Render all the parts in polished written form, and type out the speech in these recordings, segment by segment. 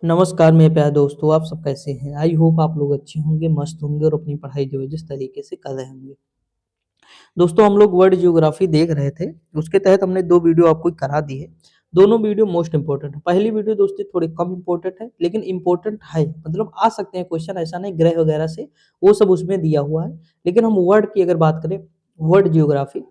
नमस्कार मेरे प्यारे दोस्तों, आप सब कैसे हैं? आई होप आप लोग अच्छे होंगे, मस्त होंगे और अपनी पढ़ाई जो है जिस तरीके से कर रहे होंगे। दोस्तों हम लोग वर्ल्ड ज्योग्राफी देख रहे थे, उसके तहत हमने 2 वीडियो आपको करा दी है। दोनों वीडियो मोस्ट इम्पोर्टेंट है। पहली वीडियो दोस्तों थोड़ी कम इम्पोर्टेंट है, लेकिन इम्पोर्टेंट है, मतलब आ सकते हैं क्वेश्चन, ऐसा नहीं ग्रह वगैरह से, वो सब उसमें दिया हुआ है। लेकिन हम वर्ल्ड की अगर बात करें, वर्ल्ड ज्योग्राफी,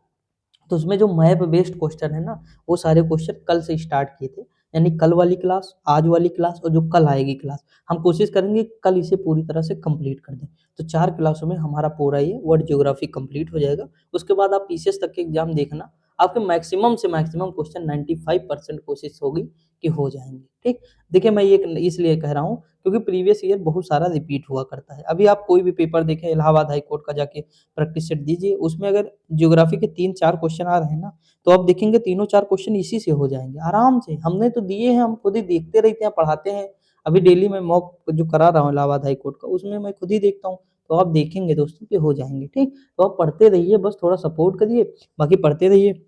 तो उसमें जो मैप बेस्ड क्वेश्चन है ना, वो सारे क्वेश्चन कल से स्टार्ट किए थे। यानी कल वाली क्लास, आज वाली क्लास और जो कल आएगी क्लास, हम कोशिश करेंगे कल इसे पूरी तरह से कंप्लीट कर दें। तो 4 क्लासों में हमारा पूरा ये वर्ल्ड ज्योग्राफी कंप्लीट हो जाएगा। उसके बाद आप पीसीएस तक के एग्जाम देखना, आपके मैक्सिमम से मैक्सिमम क्वेश्चन 95% कोशिश होगी कि हो जाएंगे। ठीक, देखिए मैं ये इसलिए कह रहा हूँ क्योंकि प्रीवियस ईयर बहुत सारा रिपीट हुआ करता है। अभी आप कोई भी पेपर देखें, इलाहाबाद हाई कोर्ट का जाके प्रैक्टिस सेट दीजिए, उसमें अगर ज्योग्राफी के 3-4 क्वेश्चन आ रहे हैं ना, तो आप देखेंगे तीनों 4 क्वेश्चन इसी से हो जाएंगे आराम से। हमने तो दिए हैं, हम खुद ही देखते रहते हैं, पढ़ाते हैं। अभी डेली मैं मॉक जो करा रहा हूँ इलाहाबाद हाई कोर्ट का, उसमें मैं खुद ही देखता हूँ। तो आप देखेंगे दोस्तों कि हो जाएंगे। ठीक, तो आप पढ़ते रहिए, बस थोड़ा सपोर्ट करिए, बाकी पढ़ते रहिए।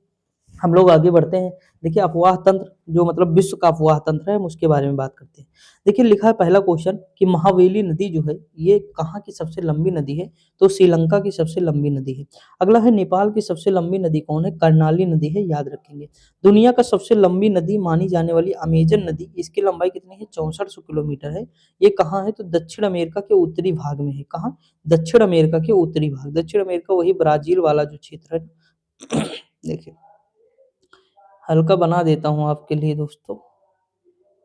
हम लोग आगे बढ़ते हैं। देखिए अफवाह तंत्र, जो मतलब विश्व का अफवाह तंत्र है, हम उसके बारे में बात करते हैं। देखिए लिखा है पहला क्वेश्चन कि महावेली नदी जो है ये कहाँ की सबसे लंबी नदी है? तो श्रीलंका की सबसे लंबी नदी है। अगला है नेपाल की सबसे लंबी नदी कौन है? कर्णाली नदी है, याद रखेंगे। दुनिया का सबसे लंबी नदी मानी जाने वाली अमेजन नदी, इसकी लंबाई कितनी है? 6400 किलोमीटर है। ये कहाँ है? तो दक्षिण अमेरिका के उत्तरी भाग में है। कहाँ? दक्षिण अमेरिका के उत्तरी भाग। दक्षिण अमेरिका वही ब्राजील वाला जो क्षेत्र है। देखिए हल्का बना देता हूँ आपके लिए दोस्तों।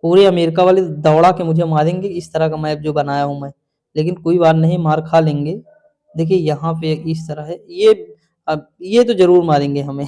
पूरे अमेरिका वाले दौड़ा के मुझे मारेंगे, इस तरह का मैप जो बनाया हूँ मैं, लेकिन कोई बात नहीं, मार खा लेंगे। देखिए यहाँ पे इस तरह है ये। अब ये तो जरूर मारेंगे हमें।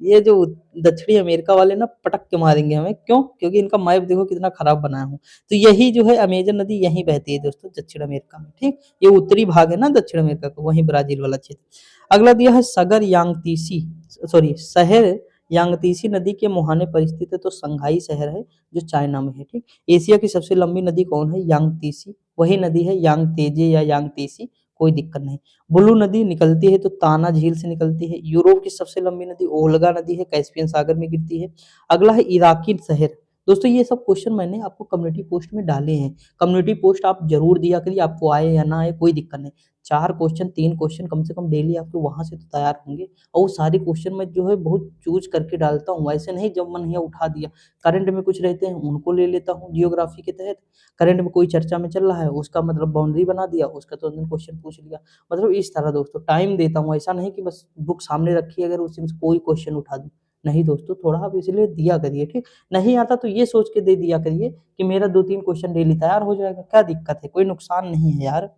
ये जो दक्षिणी अमेरिका वाले ना पटक के मारेंगे हमें, क्यों? क्योंकि इनका मैप देखो कितना खराब बनाया हूँ। तो यही जो है अमेजन नदी यहीं बहती है दोस्तों, दक्षिण अमेरिका में। ठीक, ये उत्तरी भाग है ना दक्षिण अमेरिका का, वहीं ब्राजील वाला क्षेत्र। अगला दिया है सगर यांगतीसी, सॉरी शहर यांगतीसी नदी के मुहाने पर स्थित है। तो संघाई शहर है जो चाइना में है। ठीक, एशिया की सबसे लंबी नदी कौन है? यांगतीसी, वही नदी है यांगतेजे या यांगतीसी, कोई दिक्कत नहीं। ब्लू नदी निकलती है तो ताना झील से निकलती है। यूरोप की सबसे लंबी नदी ओल्गा नदी है, कैस्पियन सागर में गिरती है। अगला है इराकी शहर। दोस्तों ये सब क्वेश्चन मैंने आपको कम्युनिटी पोस्ट में डाले हैं। कम्युनिटी पोस्ट आप जरूर दिया करिए, आपको आए या ना आए कोई दिक्कत नहीं। 4 क्वेश्चन 3 क्वेश्चन कम से कम डेली आपके वहां से तो तैयार होंगे। और वो सारे क्वेश्चन मैं जो है बहुत चूज करके डालता हूँ, ऐसे नहीं जब मन है उठा दिया। करंट में कुछ रहते हैं उनको ले लेता हूँ जियोग्राफी के तहत। करंट में कोई चर्चा में चल रहा है उसका मतलब बाउंड्री बना दिया, उसका तो क्वेश्चन पूछ लिया। मतलब इस तरह दोस्तों टाइम देता हूँ, ऐसा नहीं कि बस बुक सामने रखी अगर उसी में से कोई क्वेश्चन उठा दूं। नहीं दोस्तों, थोड़ा आप इसलिए दिया करिए। ठीक, नहीं आता तो ये सोच के दे दिया करिए कि मेरा 2-3 क्वेश्चन डेली तैयार हो जाएगा, क्या दिक्कत है? कोई नुकसान नहीं है यार।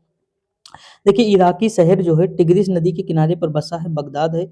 देखिए इराकी शहर जो है टिग्रिस नदी के किनारे पर बसा है, बगदाद है।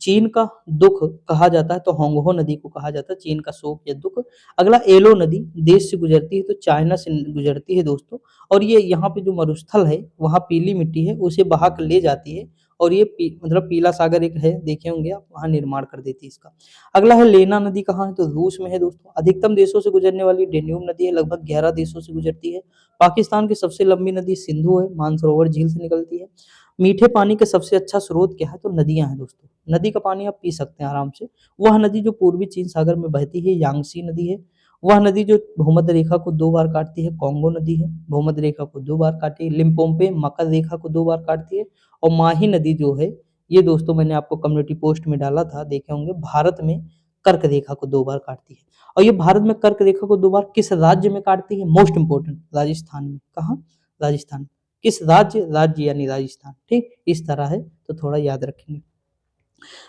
चीन का दुख कहा जाता है तो होंगहो नदी को कहा जाता है, चीन का शोक या दुख। अगला एलो नदी देश से गुजरती है तो चाइना से गुजरती है दोस्तों। और ये यहाँ पे जो मरुस्थल है वहाँ पीली मिट्टी है, उसे बहा कर ले जाती है। और ये मतलब पीला सागर एक है, देखे होंगे आप, वहाँ निर्माण कर देती है इसका। अगला है लेना नदी, कहाँ है? तो रूस में है दोस्तों। अधिकतम देशों से गुजरने वाली डेन्यूब नदी है, लगभग 11 देशों से गुजरती है। पाकिस्तान की सबसे लंबी नदी सिंधु है, मानसरोवर झील से निकलती है। मीठे पानी का सबसे अच्छा स्रोत क्या है? तो नदियां हैं दोस्तों। नदी का पानी आप पी सकते हैं आराम से। वह नदी जो पूर्वी चीन सागर में बहती है यांगसी नदी है। वह नदी जो भूमध्य रेखा को 2 बार काटती है कोंगो नदी है, भूमध्य रेखा को 2 बार काटी है। लिम्पोपे मकर रेखा को 2 बार काटती है। और माही नदी जो है, ये दोस्तों मैंने आपको कम्युनिटी पोस्ट में डाला था, देखे होंगे, भारत में कर्क रेखा को 2 बार काटती है। और ये भारत में कर्क रेखा को 2 बार किस राज्य में काटती है? मोस्ट इंपोर्टेंट, राजस्थान में। कहाँ? राजस्थान। किस राज्य? राज्य यानी राजस्थान। ठीक, इस तरह है, तो थोड़ा याद रखेंगे।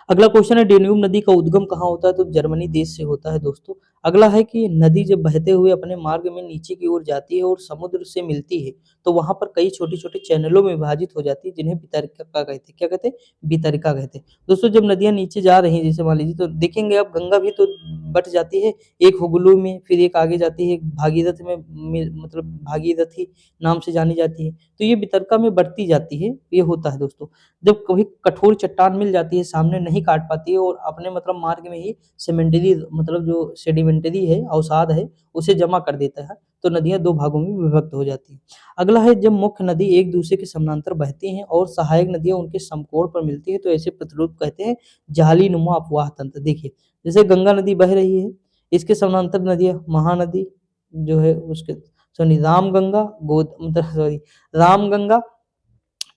अगला क्वेश्चन है डेन्यूब नदी का उद्गम कहाँ होता है? तो जर्मनी देश से होता है दोस्तों। अगला है कि नदी जब बहते हुए अपने मार्ग में नीचे की ओर जाती है और समुद्र से मिलती है, तो वहां पर कई छोटे छोटे चैनलों में विभाजित हो जाती है, जिन्हें वितरिका कहते हैं। क्या कहते हैं? वितरिका कहते हैं दोस्तों। जब नदियां नीचे जा रही हैं, जैसे मान लीजिए, तो देखेंगे आप गंगा भी तो बट जाती है, एक हुगलू में, फिर एक आगे जाती है, एक भागीरथ मतलब भागीरथी नाम से जानी जाती है। तो ये वितरका में बढ़ती जाती है, ये होता है दोस्तों। जब कभी कठोर चट्टान मिल जाती है, सामने नहीं काट पाती है और अपने मतलब मार्ग में ही सेमेंटरी मतलब जो सेडिमेंटरी है, अवसाद है, उसे जमा कर देता है, तो नदियां 2 भागों में विभक्त हो जाती है। अगला है जब मुख्य नदी एक दूसरे के समानांतर बहती हैं और सहायक नदियां उनके समकोण पर मिलती है, तो ऐसे प्रतिरूप कहते हैं जाली नुमा अपवाह तंत्र। देखिए जैसे गंगा नदी बह रही है, इसके समानांतर नदियां महानदी, जो है उसके सॉरी रामगंगा गोद मतलब सॉरी रामगंगा,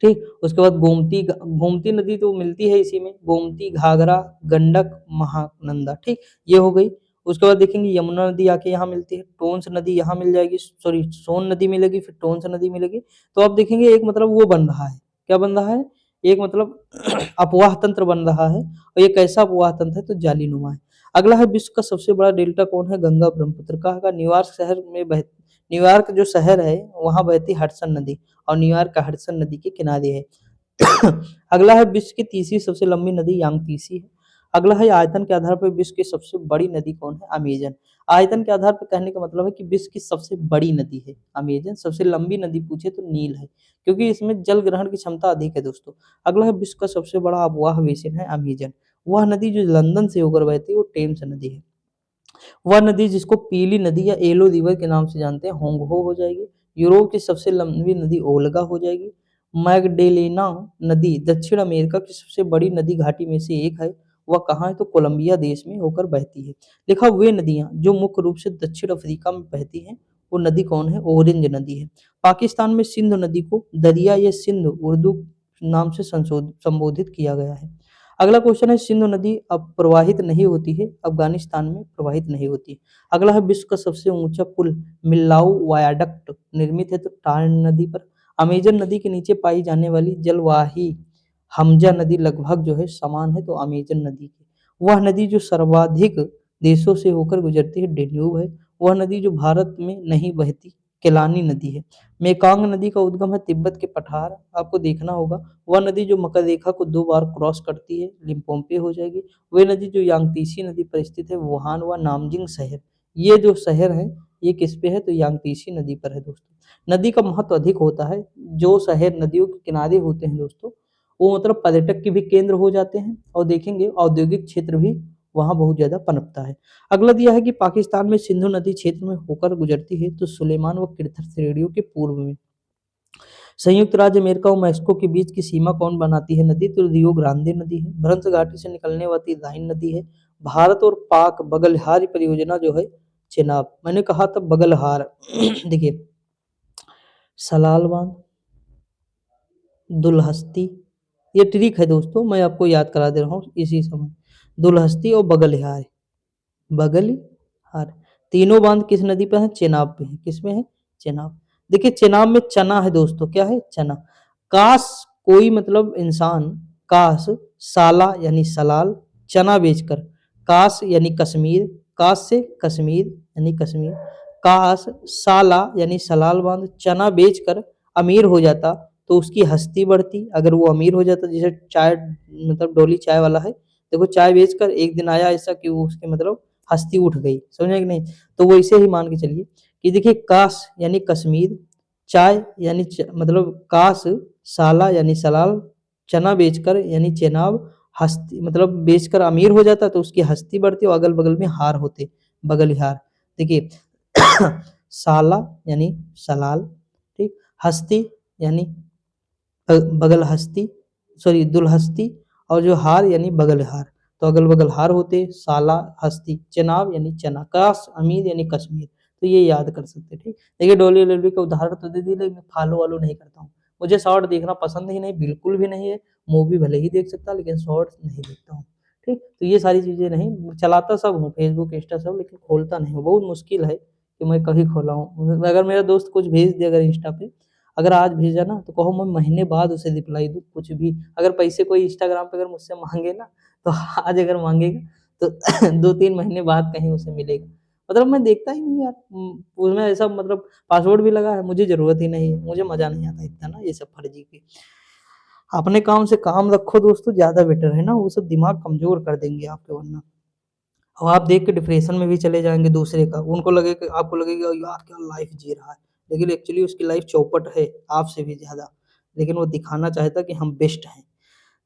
ठीक। उसके बाद गोमती नदी तो मिलती है इसी में, गोमती, घाघरा, गंडक, महानंदा, ठीक, ये हो गई। उसके बाद देखेंगे यमुना नदी आके यहाँ मिलती है, टोंस नदी यहाँ मिल जाएगी, सॉरी सोन नदी मिलेगी, फिर टोंस नदी मिलेगी। तो आप देखेंगे एक मतलब वो बन रहा है, क्या बन रहा है, एक मतलब अपवाह तंत्र बन रहा है, और ये कैसा अपवाह तंत्र है, तो जालीनुमा है। अगला है विश्व का सबसे बड़ा डेल्टा कौन है, गंगा ब्रह्मपुत्र का न्यूयॉर्क शहर में न्यूयॉर्क जो शहर है वहां बहती हडसन नदी, और न्यूयॉर्क का हडसन नदी के किनारे है। अगला है विश्व की तीसरी सबसे लंबी नदी यांगतीसी है। अगला है आयतन के आधार पर विश्व की सबसे बड़ी नदी कौन है, अमेजन। आयतन के आधार पर कहने का मतलब है कि विश्व की सबसे बड़ी नदी है अमेजन, सबसे लंबी नदी पूछे तो नील है, क्योंकि इसमें जल ग्रहण की क्षमता अधिक है दोस्तों। अगला है विश्व का सबसे बड़ा अफवाह बेसिन है अमेजन। वह नदी जो लंदन से होकर बहती है वो टेम्स नदी है। वह नदी जिसको पीली नदी या येलो रिवर के नाम से जानते हैं होंगहो हो जाएगी। यूरोप की सबसे लंबी नदी ओल्गा हो जाएगी। मैगडेलेना नदी दक्षिण अमेरिका की सबसे बड़ी नदी घाटी में से एक है। वह कहाँ है, तो कोलंबिया देश में होकर बहती है। लिखा वे नदियां जो मुख्य रूप से दक्षिण अफ्रीका में बहती हैं, वो नदी कौन है, ऑरेंज नदी है। पाकिस्तान में सिंध नदी को दरिया या सिंध उर्दू नाम से संबोधित किया गया है। अगला क्वेश्चन है सिंधु नदी अब प्रवाहित नहीं होती है, अफगानिस्तान में प्रवाहित नहीं होती। अगला है विश्व का सबसे ऊंचा पुल मिल्लाऊ वायाडक्ट निर्मित है तो टार नदी पर। अमेजन नदी के नीचे पाई जाने वाली जलवाही हमजा नदी लगभग जो है समान है तो अमेजन नदी की। वह नदी जो सर्वाधिक देशों से होकर गुजरती है डेन्यूब है। वह नदी जो भारत में नहीं बहती केलानी नदी है। मेकांग नदी का उद्गम है तिब्बत के पठार, आपको देखना होगा। वह नदी जो मकर रेखा को 2 बार क्रॉस करती है लिम्पोपे हो जाएगी। वह नदी जो यांगतीसी नदी पर स्थित है वुहान व नामजिंग शहर, ये जो शहर है ये किस पे है, तो यांगतीसी नदी पर है दोस्तों। नदी का महत्व अधिक होता है, जो शहर नदियों के किनारे होते हैं दोस्तों वो मतलब पर्यटक के भी केंद्र हो जाते हैं, और देखेंगे औद्योगिक क्षेत्र भी वहाँ बहुत ज्यादा पनपता है। अगला दिया है कि पाकिस्तान में सिंधु नदी क्षेत्र में होकर गुजरती है तो सुलेमान व किरथर श्रेणियों के पूर्व में। संयुक्त राज्य अमेरिका और मैक्सिको के बीच की सीमा कौन बनाती है नदी, तो रियो ग्रांडे नदी है। भ्रंश घाटी से निकलने वाली राइन नदी है। भारत और पाक बगलहार परियोजना जो है चेनाब, मैंने कहा था बगलहार देखिए सलाल बांध, दुलहस्ती, ये ट्रिक है दोस्तों, मैं आपको याद करा दे रहा हूँ इसी समय। दुलहस्ती और बगलहार, बगलिहार, तीनों बांध किस नदी पे है, चेनाब पे है। किसमें है, चेनाब। देखिए चेनाब में चना है दोस्तों, क्या है, चना। काश कोई मतलब इंसान काश साला यानी सलाल चना बेचकर, काश यानी कश्मीर, काश से कश्मीर यानी कश्मीर, काश साला यानी सलाल बांध चना बेचकर अमीर हो जाता तो उसकी हस्ती बढ़ती। अगर वो अमीर हो जाता, जैसे चाय मतलब डोली चाय वाला है, देखो चाय बेचकर एक दिन आया ऐसा कि वो उसके मतलब हस्ती उठ गई, समझे कि नहीं। तो वो इसे ही मान के चलिए कि देखिए काश यानी कश्मीर, चाय यानी मतलब काश, साला यानी सलाल, चना बेचकर यानी चेनाब, हस्ती मतलब बेचकर अमीर हो जाता तो उसकी हस्ती बढ़ती और अगल बगल में हार होते, बगलिहार। देखिए साला यानी सलाल, ठीक, हस्ती यानी बगल हस्ती, सॉरी दुलहस्ती, और जो हार यानी बगल हार, तो अगल बगल हार होते, साला हस्ती, चनाब यानी चना, काश अमीर यानी कश्मीर, तो ये याद कर सकते हैं, ठीक। देखिए डोली एलएलबी का उदाहरण तो दे दी, लेकिन मैं फॉलो वालो नहीं करता हूँ। मुझे शॉर्ट देखना पसंद ही नहीं, बिल्कुल भी नहीं है। मूवी भले ही देख सकता लेकिन शॉर्ट नहीं देखता हूँ, ठीक। तो ये सारी चीजें नहीं, चलाता सब हूँ फेसबुक इंस्टा सब, लेकिन खोलता नहीं हूँ, बहुत मुश्किल है कि मैं कभी खोला हूँ। अगर मेरा दोस्त कुछ भेज दे अगर इंस्टा पे, अगर आज भेजा ना तो कहो मैं महीने बाद उसे रिप्लाई दूँ कुछ भी। अगर पैसे कोई इंस्टाग्राम पे अगर मुझसे मांगे ना, तो आज अगर मांगेगा तो 2-3 महीने बाद कहीं उसे मिलेगा। मतलब मैं देखता ही नहीं यार, उसमें ऐसा मतलब पासवर्ड भी लगा है, मुझे जरूरत ही नहीं है, मुझे मजा नहीं आता इतना ना ये सब फर्जी की। अपने काम से काम रखो दोस्तों, ज्यादा बेटर है ना, वो सब दिमाग कमजोर कर देंगे आपके, वरना और आप देख के डिप्रेशन में भी चले जाएंगे दूसरे का। उनको लगेगा, आपको लगेगा यार क्या लाइफ जी रहा है, लेकिन एक्चुअली उसकी लाइफ चौपट है आपसे भी ज्यादा, लेकिन वो दिखाना चाहता कि हम बेस्ट हैं।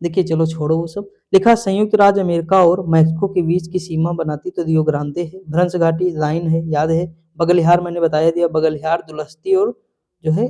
देखिए चलो छोड़ो वो सब। लिखा संयुक्त राज्य अमेरिका और मैक्सिको के बीच की सीमा बनाती तो रियो ग्रांडे है, भ्रंश घाटी राइन है, याद है। बगलिहार मैंने बताया दिया, बगलिहार दुलहस्ती और जो है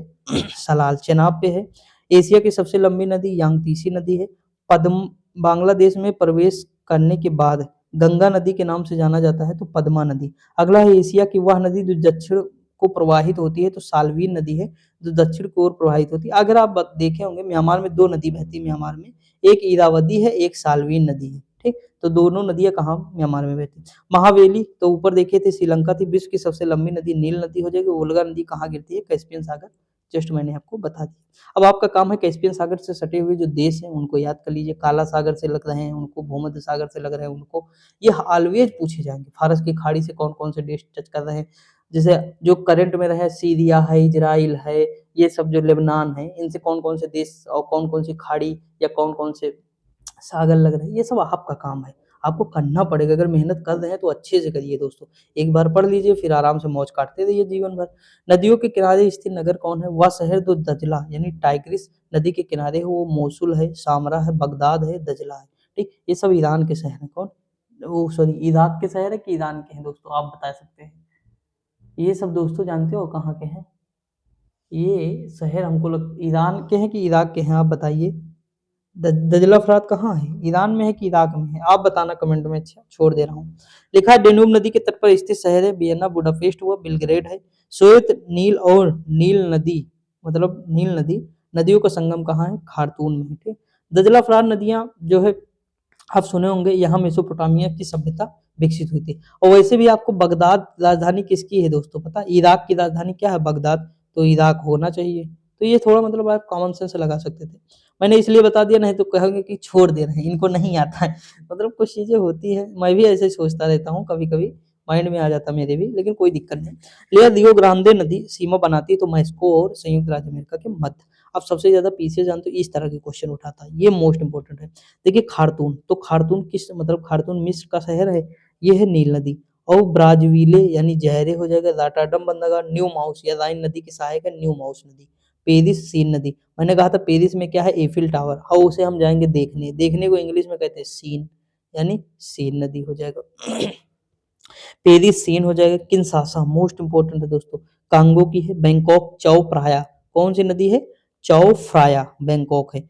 सलाल चेनाब पे है। एशिया की सबसे लंबी नदी यांगतीसी नदी है। पद्म बांग्लादेश में प्रवेश करने के बाद गंगा नदी के नाम से जाना जाता है तो पद्मा नदी। अगला है एशिया की वह नदी जो दक्षिण को प्रवाहित होती है तो साल्वीन नदी है जो दक्षिण की ओर प्रवाहित होती है। अगर आप देखे होंगे म्यांमार में 2 नदी बहती है म्यांमार में, एक इरावदी है, एक साल्वीन नदी है, ठीक? तो दोनों नदियाँ कहाँ म्यांमार में बहती है। महावेली तो ऊपर देखे थे श्रीलंका थी, विश्व की सबसे लंबी नदी नील नदी हो जाएगी। वोल्गा नदी कहाँ गिरती है? कैस्पियन सागर, जस्ट मैंने आपको बता दिया। अब आपका काम है कैस्पियन सागर से सटे हुए जो देश हैं उनको याद कर लीजिए, काला सागर से लग रहे हैं उनको, भूमध्य सागर से लग रहे हैं उनको, ये ऑलवेज पूछे जाएंगे। फारस की खाड़ी से कौन कौन से देश टच कर रहे हैं, जैसे जो करंट में रहे सीरिया है, इजराइल है, ये सब जो लेबनान है, इनसे कौन कौन से देश और कौन कौन सी खाड़ी या कौन कौन से सागर लग रहे हैं, ये सब आपका काम है, आपको करना पड़ेगा। अगर मेहनत कर रहे हैं तो अच्छे से करिए दोस्तों, एक बार पढ़ लीजिए फिर आराम से मौज काटते रहिए जीवन भर। नदियों के किनारे स्थित नगर कौन है? वह शहर जो दजला यानी टाइग्रिस नदी के किनारे है, वो मोसुल है, सामरा है, बगदाद है, दजला है, ठीक? ये सब ईरान के शहर हैं। कौन वो सॉरी इराक के शहर है कि ईरान के हैं दोस्तों, आप बता सकते हैं। ये सब दोस्तों जानते हो कहाँ के हैं? ये शहर हमको ईरान के हैं कि इराक के हैं, आप बताइए। दजला फरात कहाँ है? ईरान में है कि इराक में है? आप बताना कमेंट में। अच्छा छोड़ दे रहा हूँ। लिखा है डेन्यूब नदी के तट पर स्थित शहर है वियना, बुडापेस्ट हुआ, बेलग्रेड है। श्वेत नील और नील नदी मतलब नील नदी नदियों का संगम कहाँ है? खार्तून में है, ठीक। दजला फरात नदियां जो है आप सुने होंगे, यहाँ मेसोपोटामिया की सभ्यता विकसित हुई थी। और वैसे भी आपको बगदाद राजधानी किसकी है दोस्तों पता है? इराक की राजधानी क्या है? बगदाद, तो इराक होना चाहिए। तो ये थोड़ा मतलब आप कॉमन सेंस लगा सकते थे, मैंने इसलिए बता दिया, नहीं तो कहोगे कि छोड़ दे रहे हैं इनको नहीं आता है। मतलब कुछ चीजें होती है, मैं भी ऐसे सोचता रहता हूँ कभी कभी, माइंड में आ जाता मेरे भी, लेकिन कोई दिक्कत नहीं। लिया रियो ग्रांडे नदी सीमा बनाती है तो मैक्सिको और संयुक्त राज्य अमेरिका के मध्य। अब सबसे ज्यादा पीछे जानते हो इस तरह के क्वेश्चन उठाता है, ये मोस्ट इंपोर्टेंट है। देखिए खार्तून, तो खार्तून किस मतलब खार्तून मिस्र का शहर है, ये है नील नदी। और ब्राजविले यानी जहरे हो जाएगा, राटाडम बंदरगाह, न्यू माउस या राइन नदी की सहायक है न्यू माउस नदी। पेरिस सीन नदी, मैंने कहा था पेरिस में क्या है? एफिल टावर, और उसे हम जाएंगे देखने, देखने को इंग्लिश में कहते हैं सीन, यानी सीन नदी हो जाएगा। पेरिस सीन हो जाएगा। किन्सासा मोस्ट इंपोर्टेंट है दोस्तों, कांगो की है। बैंकॉक चाओ फ्राया, कौन सी नदी है? चाओ फ्राया बैंकॉक है।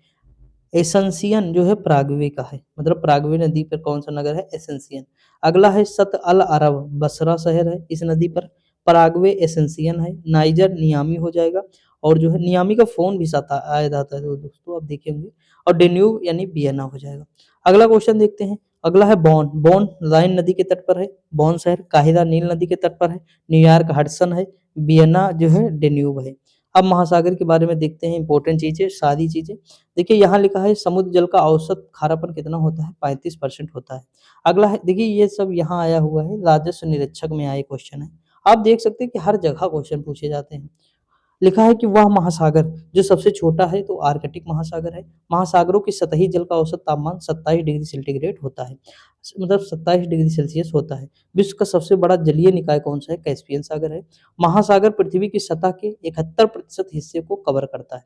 एसेंसियन जो है प्रागवे का है, मतलब प्रागवे नदी पर कौन सा नगर है? एसेंसियन। अगला है सत अल अरब, बसरा शहर है इस नदी पर। पराग्वे एसेंसियन है। नाइजर नियामी हो जाएगा, और जो है नियामी का फोन भी साथ आया जाता है दोस्तों, आप देखे होंगे। और डेन्यूब यानी वियना हो जाएगा। अगला क्वेश्चन देखते हैं। अगला है बॉन, बॉन राइन नदी के तट पर है, बॉन शहर। काहिरा नील नदी के तट पर है। न्यूयॉर्क हडसन है। वियना जो है डेन्यूब है। अब महासागर के बारे में देखते हैं, इंपॉर्टेंट चीजें सारी चीजें। देखिए यहाँ लिखा है समुद्र जल का औसत खारापन कितना होता है? 35% होता है। अगला है, देखिए ये सब यहाँ आया हुआ है, राजस्व निरीक्षक में आए क्वेश्चन है। आप देख सकते हैं कि हर जगह क्वेश्चन पूछे जाते हैं। लिखा है कि वह महासागर जो सबसे छोटा है तो आर्कटिक महासागर है। महासागरों की सतही जल का औसत तापमान 27 डिग्री सेंटीग्रेड होता है, मतलब 27 डिग्री सेल्सियस होता है। विश्व का सबसे बड़ा जलीय निकाय कौन सा है? कैस्पियन सागर है। महासागर पृथ्वी की सतह के 71% हिस्से को कवर करता है।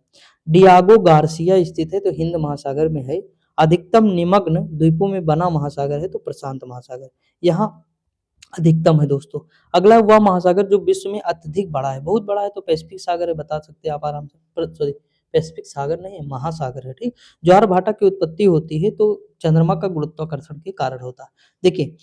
डियागो गार्सिया स्थित है तो हिंद महासागर में है। अधिकतम निमग्न द्वीपों में बना महासागर है तो प्रशांत महासागर यहाँ अधिकतम है दोस्तों। अगला वह महासागर जो विश्व में अत्यधिक बड़ा है, बहुत बड़ा है तो पैसिफिक सागर है, बता सकते हैं आप आराम से। सॉरी पैसिफिक सागर नहीं है, महासागर है, ठीक। ज्वार भाटा की उत्पत्ति होती है तो चंद्रमा का गुरुत्वाकर्षण के कारण होता है। देखिए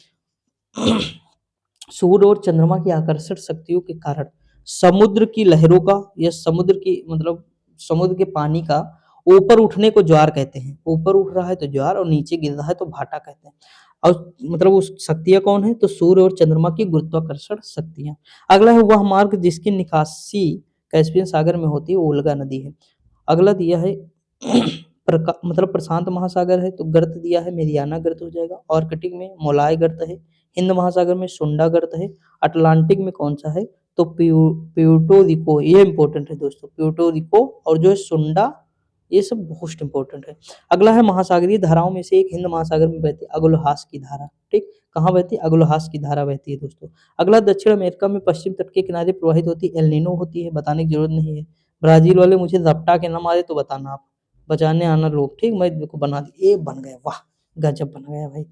सूर्य और चंद्रमा की आकर्षण शक्तियों के कारण समुद्र की लहरों का या समुद्र की मतलब समुद्र के पानी का ऊपर उठने को ज्वार कहते हैं। ऊपर उठ रहा है तो ज्वार और नीचे गिर रहा है तो भाटा कहते हैं। और मतलब उस शक्तियां कौन है? तो सूर्य और चंद्रमा की गुरुत्वाकर्षण शक्तियां। अगला है वह मार्ग जिसकी निकासी कैस्पियन सागर में होती है, ओल्गा नदी है। अगला दिया है मतलब प्रशांत महासागर है तो गर्त दिया है मेरियाना गर्त हो जाएगा। आर्कटिक में मोलाय गर्त है। हिंद महासागर में सुंडा गर्त है। अटलांटिक में कौन सा है? तो प्यूर्टो रिको, ये इंपॉर्टेंट है दोस्तों, प्यूर्टो रिको और जो है सुंडा, ये सब मोस्ट इंपॉर्टेंट है। अगला है महासागरीय धाराओं में से एक हिंद महासागर में बहती है अगुलहास की धारा, ठीक। कहाँ बहती है? अगुलहास की धारा बहती है दोस्तों। अगला दक्षिण अमेरिका में पश्चिम तट के किनारे प्रवाहित होती है एल्निनो होती है, बताने की जरूरत नहीं है। ब्राजील वाले मुझे रपटा के ना मारे तो बताना आप, बचाने आना लोग, ठीक। मैं देखो बना दी, ये बन गया, वाह गजब बन गया भाई,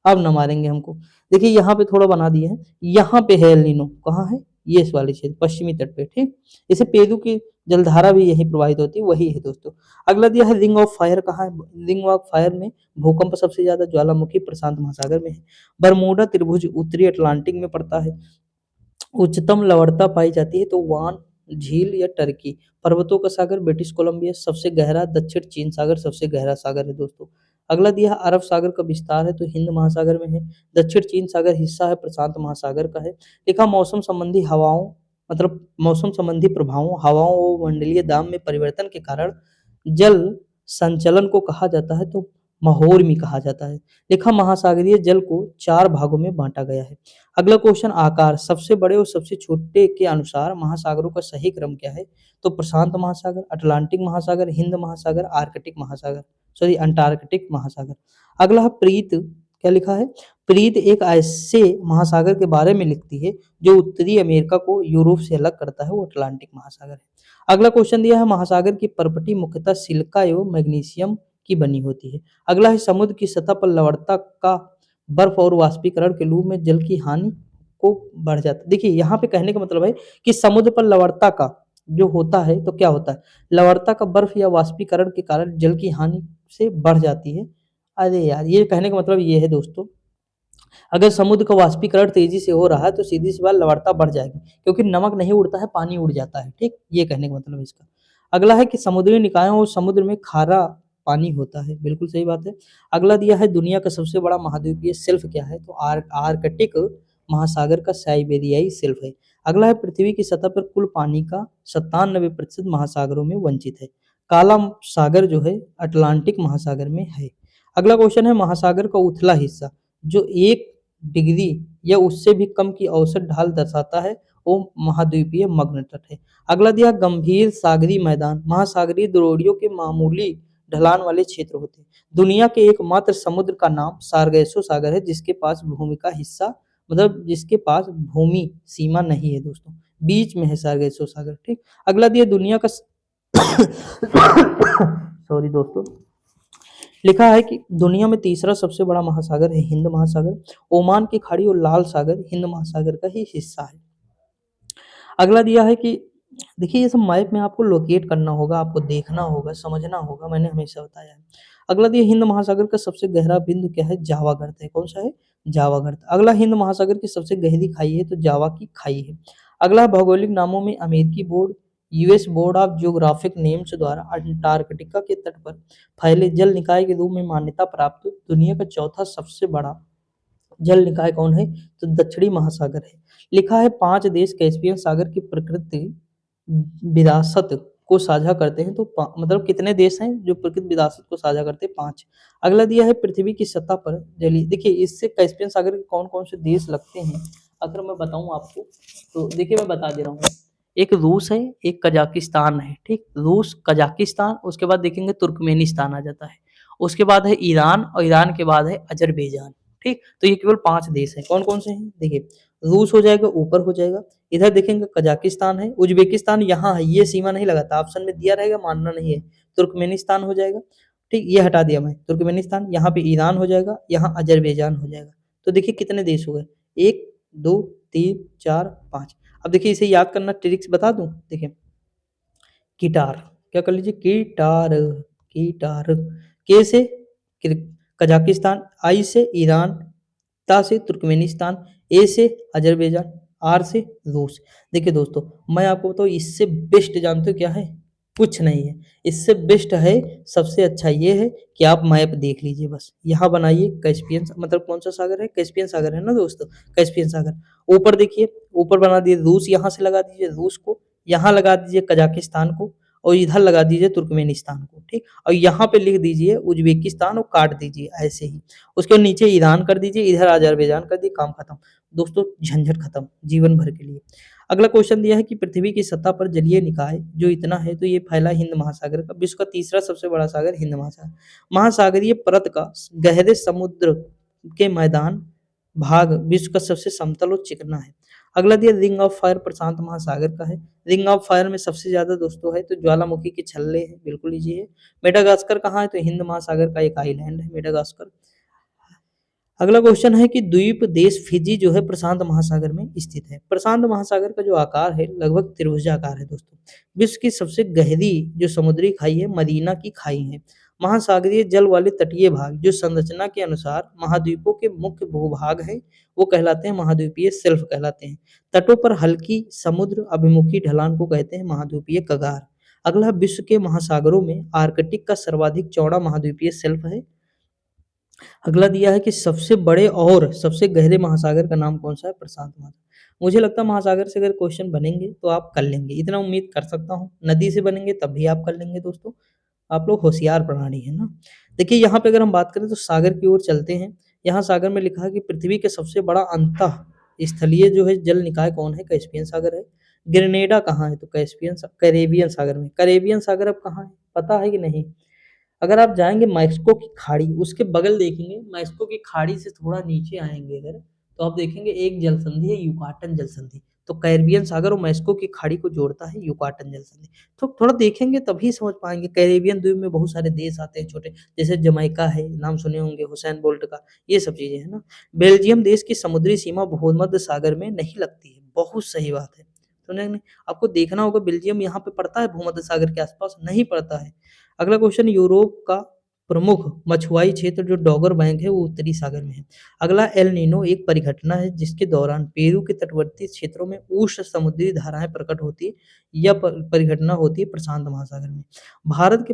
अब न मारेंगे हमको। देखिए यहाँ पे थोड़ा बना दिए हैं, यहाँ पे है एल नीनो, कहाँ है? ये इस वाले क्षेत्र पश्चिमी तट पे, ठीक। इसे पेरू की जलधारा भी यहीं प्रवाहित होती है, वही है दोस्तों। अगला दिया है रिंग ऑफ फायर कहाँ है? रिंग ऑफ फायर में भूकंप सबसे ज्यादा ज्वालामुखी प्रशांत महासागर में है। बरमूडा त्रिभुज उत्तरी अटलांटिक में पड़ता है। उच्चतम लवणता पाई जाती है तो वान झील या टर्की। पर्वतों का सागर ब्रिटिश कोलंबिया। सबसे गहरा दक्षिण चीन सागर सबसे गहरा सागर है दोस्तों। अगला दिया है अरब सागर का विस्तार है तो हिंद महासागर में है। दक्षिण चीन सागर हिस्सा है प्रशांत महासागर का है। लिखा मौसम संबंधी हवाओं मतलब मौसम संबंधी प्रभावों हवाओं व मंडलीय दाब में परिवर्तन के कारण जल संचलन को कहा जाता है तो महोर्मी कहा जाता है। लिखा महासागरीय जल को 4 भागों में बांटा गया है। अगला क्वेश्चन आकार सबसे बड़े और सबसे छोटे के अनुसार महासागरों का सही क्रम क्या है? तो प्रशांत महासागर, अटलांटिक महासागर, हिंद महासागर, आर्कटिक महासागर, सॉरी अंटार्कटिक महासागर। अगला है प्रीत, क्या लिखा है? प्रीत एक ऐसे महासागर के बारे में लिखती है जो उत्तरी अमेरिका को यूरोप से अलग करता है, वो अटलांटिक महासागर है। अगला क्वेश्चन दिया है महासागर की परपटी मुख्यतः सिलिका एवं मैग्नीशियम की बनी होती है। अगला है समुद्र की सतह पर लवणता का बर्फ और वाष्पीकरण के रूप में जल की हानि को बढ़ जाता है। देखिए यहाँ पे कहने का मतलब है कि समुद्र पर लवणता का जो होता है तो क्या होता है, लवणता का बर्फ या वाष्पीकरण के कारण जल की हानि से बढ़ जाती है। अरे यार ये कहने का मतलब ये है दोस्तों, अगर समुद्र का वाष्पीकरण तेजी से हो रहा है तो सीधी सी बात लवणता बढ़ जाएगी, क्योंकि नमक नहीं उड़ता है, पानी उड़ जाता है। ठीक, ये कहने का मतलब है इसका। अगला है कि समुद्री निकायों और समुद्र में खारा पानी होता है, बिल्कुल सही बात है। अगला दिया है दुनिया का सबसे बड़ा महाद्वीपीय शेल्फ क्या है? तो आर्कटिक महासागर का साइबेरियाई शेल्फ है। अगला है पृथ्वी की सतह पर कुल पानी का 97% महासागरों में वंचित है। काला सागर जो है अटलांटिक महासागर में है। अगला क्वेश्चन है महासागर का उथला हिस्सा जो 1 डिग्री या उससे भी कम की औसत ढाल दर्शाता है, वो महाद्वीपीय मग्न तट है। अगला दिया गंभीर सागरी मैदान, महासागरीय द्रोणियों के मामूली ढलान वाले क्षेत्र होते हैं। दुनिया के एकमात्र समुद्र का नाम सार्गेसो सागर है जिसके पास भूमि का हिस्सा मतलब जिसके पास भूमि सीमा नहीं है दोस्तों, बीच में है सार्गेसो सागर। ठीक, अगला दिया दुनिया का सॉरी दोस्तों, लिखा है कि दुनिया में तीसरा सबसे बड़ा महासागर है हिंद महासागर। ओमान की खाड़ी और लाल सागर हिंद महासागर का ही हिस्सा है। अगला दिया है कि देखिए ये सब मैप में आपको लोकेट करना होगा, आपको देखना होगा, समझना होगा, मैंने हमेशा बताया है। अगला दिया हिंद महासागर का सबसे गहरा बिंदु क्या है? जावा गर्त है। कौन सा है? जावा गर्त। अगला हिंद महासागर की सबसे गहरी खाई है तो जावा की खाई है। अगला भौगोलिक नामों में अमेरिकी board US board of geographic names द्वारा अंटार्कटिका के तट पर फैले जल निकाय के रूप में मान्यता प्राप्त दुनिया का चौथा सबसे बड़ा जल निकाय कौन है? तो दक्षिणी महासागर है। लिखा है 5 देश कैस्पियन सागर की प्रकृति विरासत को साझा करते हैं तो मतलब कितने देश हैं जो प्रकृति विरासत को साझा करते हैं? 5। अगला दिया है पृथ्वी की सतह पर जलीय, देखिए इससे कैस्पियन सागर के कौन कौन से देश लगते हैं अगर मैं बताऊं आपको तो देखिए मैं बता दे रहा हूँ। एक रूस है, एक कजाकिस्तान है। ठीक, रूस कजाकिस्तान, उसके बाद देखेंगे तुर्कमेनिस्तान आ जाता है, उसके बाद है ईरान और ईरान के बाद है अजरबैजान। ठीक, तो ये केवल 5 देश हैं। कौन कौन से हैं? देखिए रूस हो जाएगा, ऊपर हो जाएगा, इधर देखेंगे कजाकिस्तान है, उज्बेकिस्तान यहाँ है, ये सीमा नहीं लगाता, ऑप्शन में दिया रहेगा, मानना नहीं है। तुर्कमेनिस्तान हो जाएगा। ठीक, ये हटा दिया मैं तुर्कमेनिस्तान, यहाँ पे ईरान हो जाएगा, यहाँ अजरबैजान हो जाएगा। तो देखिए कितने देश हो गए? 1 2 3 4 5। अब देखिए इसे याद करना ट्रिक्स बता दूं। देखिए गिटार, क्या कर लीजिए? Guitar, guitar. के से कजाकिस्तान, आई से ईरान, ता से तुर्कमेनिस्तान, ए से अजरबैजान, आर से रूस। देखिए दोस्तों मैं आपको बताऊँ इससे बेस्ट जानते हो क्या है? कुछ नहीं है। इससे बेस्ट है, सबसे अच्छा ये है कि आप मैप देख लीजिए बस। यहाँ बनाइए कैस्पियन मतलब कौन सा सागर है? कैस्पियन सागर है ना दोस्तों, कैस्पियन सागर। ऊपर देखिए, ऊपर बना दिए रूस, यहाँ से लगा दीजिए रूस को, यहाँ लगा दीजिए कजाकिस्तान को और इधर लगा दीजिए तुर्कमेनिस्तान को। ठीक, और यहाँ पे लिख दीजिए उज्बेकिस्तान और काट दीजिए ऐसे ही। उसके नीचे ईरान कर दीजिए, इधर अजरबैजान कर दिए, काम खत्म दोस्तों, झंझट खत्म जीवन भर के लिए। अगला क्वेश्चन दिया है कि पृथ्वी की सतह पर जलीय निकाय जो इतना है तो ये फैला हिंद महासागर का, विश्व का तीसरा सबसे बड़ा सागर हिंद महासागर। महासागरीय परत का गहरे समुद्र के मैदान भाग विश्व का सबसे समतल और चिकना है। अगला दिया रिंग ऑफ फायर प्रशांत महासागर का है। रिंग ऑफ फायर में सबसे ज्यादा दोस्तों है तो ज्वालामुखी के छल्ले हैं, बिल्कुल लीजिए। मेडागास्कर कहाँ है? तो हिंद महासागर का एक आइलैंड है मेडागास्कर। अगला क्वेश्चन है कि द्वीप देश फिजी जो है प्रशांत महासागर में स्थित है। प्रशांत महासागर का जो आकार है लगभग त्रिभुजाकार है दोस्तों। विश्व की सबसे गहरी जो समुद्री खाई है मरीना की खाई है। महासागरीय जल वाले तटीय भाग जो संरचना के अनुसार महाद्वीपों के मुख्य भूभाग है वो कहलाते हैं महाद्वीपीय शेल्फ कहलाते हैं। तटों पर हल्की समुद्र अभिमुखी ढलान को कहते हैं महाद्वीपीय कगार। अगला विश्व के महासागरों में आर्कटिक का सर्वाधिक चौड़ा महाद्वीपीय शेल्फ है। अगला दिया है कि सबसे बड़े और सबसे गहरे महासागर का नाम कौन सा है? प्रशांत महासागर। मुझे लगता है महासागर से अगर क्वेश्चन बनेंगे तो आप कर लेंगे, इतना उम्मीद कर सकता हूँ। नदी से बनेंगे तब भी आप कर लेंगे दोस्तों। आप लोग होशियार प्राणी हैं ना। देखिए यहाँ पे अगर हम बात करें तो सागर की ओर चलते हैं। यहाँ सागर में लिखा है कि पृथ्वी के सबसे बड़ा अंतः स्थलीय जो है जल निकाय कौन है? कैस्पियन सागर है। ग्रेनेडा कहाँ है? तो कैरेबियन सागर में। कैरेबियन सागर अब कहाँ है पता है कि नहीं? अगर आप जाएँगे मैक्सिको की खाड़ी, उसके बगल देखेंगे, मैक्सिको की खाड़ी से थोड़ा नीचे आएँगे अगर, तो आप देखेंगे एक जल संधि है युकाटन जल संधि। तो कैरिबियन सागर और मैक्सिको की खाड़ी को जोड़ता है युकाटन जल संधि। तो थोड़ा देखेंगे तभी समझ पाएँगे। कैरिबियन द्वीप में बहुत सारे देश आते हैं छोटे, जैसे जमैका है, नाम सुने होंगे हुसैन बोल्ट का, ये सब चीज़ें हैं ना। बेल्जियम देश की समुद्री सीमा भूमध्य सागर में नहीं लगती है, बहुत सही बात है। सुने नहीं? आपको देखना होगा बेल्जियम यहाँ पे पड़ता है भूमध्य सागर के आस-पास? नहीं पड़ता है। अगला क्वेश्चन यूरोप का प्रमुख मछुआई क्षेत्र जो डॉगर बैंक है वो उत्तरी सागर में है। अगला एल नीनो एक परिघटना है जिसके दौरान पेरू के तटवर्ती क्षेत्रों में उष्ण समुद्री धाराएं प्रकट होती है। यह परिघटना होती है प्रशांत महासागर में। भारत